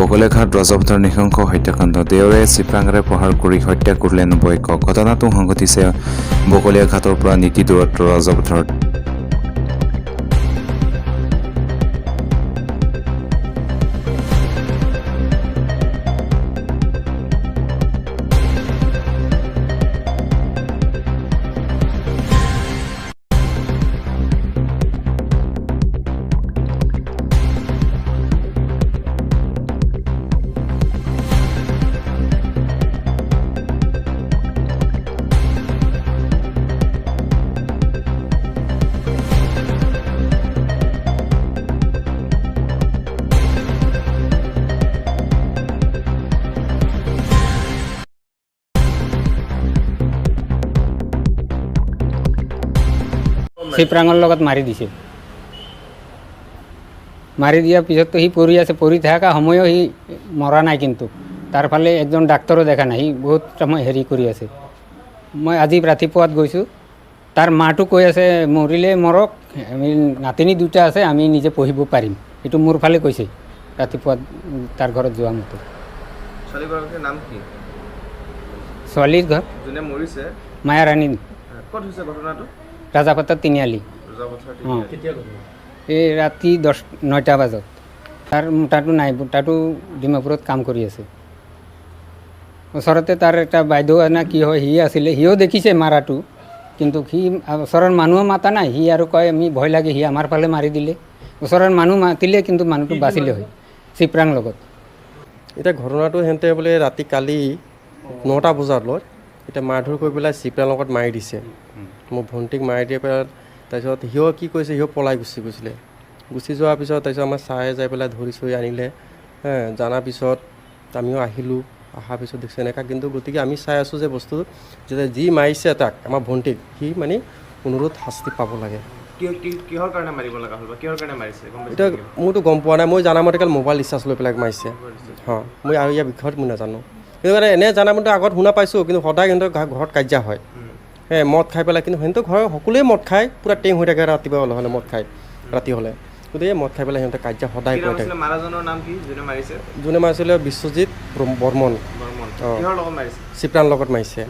বকলেঘাট ৰজপথৰ নৃশংস হত্যাকাণ্ড দেওৰে চিপৰাঙেৰে প্ৰহাৰ কৰি হত্যা কৰিলে ৯০ক। ঘটনাটো সংঘটিছে বকলীয়াঘাটৰ পৰা নীতি দূৰত্ব ৰজপথত। চিপৰাঙৰ লগত মাৰি দিছে। মাৰি দিয়াৰ পিছততো সি পৰি আছে, পৰি থকা সময়ো সি মৰা নাই, কিন্তু তাৰ ফালে একজন ডাক্তৰো দেখা নাই, সি বহুত সময় হেৰি কৰি আছে। মই আজি ৰাতিপুৱাত গৈছোঁ, তাৰ মাটো কৈ আছে মৰিলে মৰক, আমি নাতিনী দুটা আছে, আমি নিজে পঢ়িব পাৰিম, এইটো মোৰ ফালে কৈছে ৰাতিপুৱা তাৰ ঘৰত যোৱা মতে। ছোৱালীগৰাকীৰ নাম কি? ছোৱালীৰ ঘৰ যোনে মৰিছে মায়া ৰাণী, ক'ত হৈছে ঘটনাটো? ৰাজাপাতাৰ তিনিআলি। এই ৰাতি 9টা বজাত। তাৰ মোটাটো নাই, মোটাটো ডিমাপুৰত কাম কৰি আছে। ওচৰতে তাৰ এটা বাইদেউ না কি হয়, সি আছিলে, সিও দেখিছে মাৰাটো, কিন্তু সি ওচৰৰ মানুহো মাতা নাই, সি আৰু কয় আমি ভয় লাগে, সি আমাৰ ফালে মাৰি দিলে। ওচৰৰ মানুহ মাতিলে, কিন্তু মানুহটো বাচিলে হয় চিপৰাং লগত। এতিয়া ঘটনাটো সিহঁতে বোলে ৰাতি কালি 9টা বজাত লৈ এতিয়া মাৰধৰ কৰি পেলাই চিপৰাং লগত মাৰি দিছে। মোৰ ভণ্টিক মাৰি দিয়ে পেলাই তাৰপিছত সিও কি কৰিছে, সিও পলাই গুচি গৈছিলে। গুচি যোৱাৰ পিছত তাৰপিছত আমাৰ ছাৰে যাই পেলাই ধৰি চৰি আনিলে। জনাৰ পিছত আমিও আহিলোঁ, অহাৰ পিছত দেখিছোঁ এনেকুৱা। কিন্তু গতিকে আমি চাই আছোঁ যে বস্তুটো যে যি মাৰিছে তাক, আমাৰ ভণ্টিক, সি মানে অনুৰোধ শাস্তি পাব লাগে। কিহৰ কাৰণে মাৰিব লগা হ'ল বা কিহৰ কাৰণে মাৰিছে? এতিয়া মোৰতো গম পোৱা নাই, মই জনামতে কালি মোবাইল ৰিচাৰ্জ লৈ পেলাই মাৰিছে। মই আৰু ইয়াৰ বিষয়ত মই নাজানো, কিন্তু মানে এনে জানামতে আগত শুনা পাইছোঁ, কিন্তু সদায় সিহঁতৰ ঘৰত কাজিয়া হয়। মদ খাই পেলাই, কিন্তু সিহঁতৰ ঘৰৰ সকলোৱে মদ খায়, পূৰা টেং হৈ থাকে ৰাতিপুৱা হ'লে মদ খায়, ৰাতি হ'লে। গতিকে মদ খাই পেলাই সিহঁতে কাজিয়া সদায় কৰি থাকে। মাৰাজনৰ নাম কি? যোনে মাৰিছে? যোনে মাৰিছিলে বিশ্বজিৎ বৰ্মন। কিহৰ লগত মাৰিছে? চিপৰাং লগত মাৰিছে।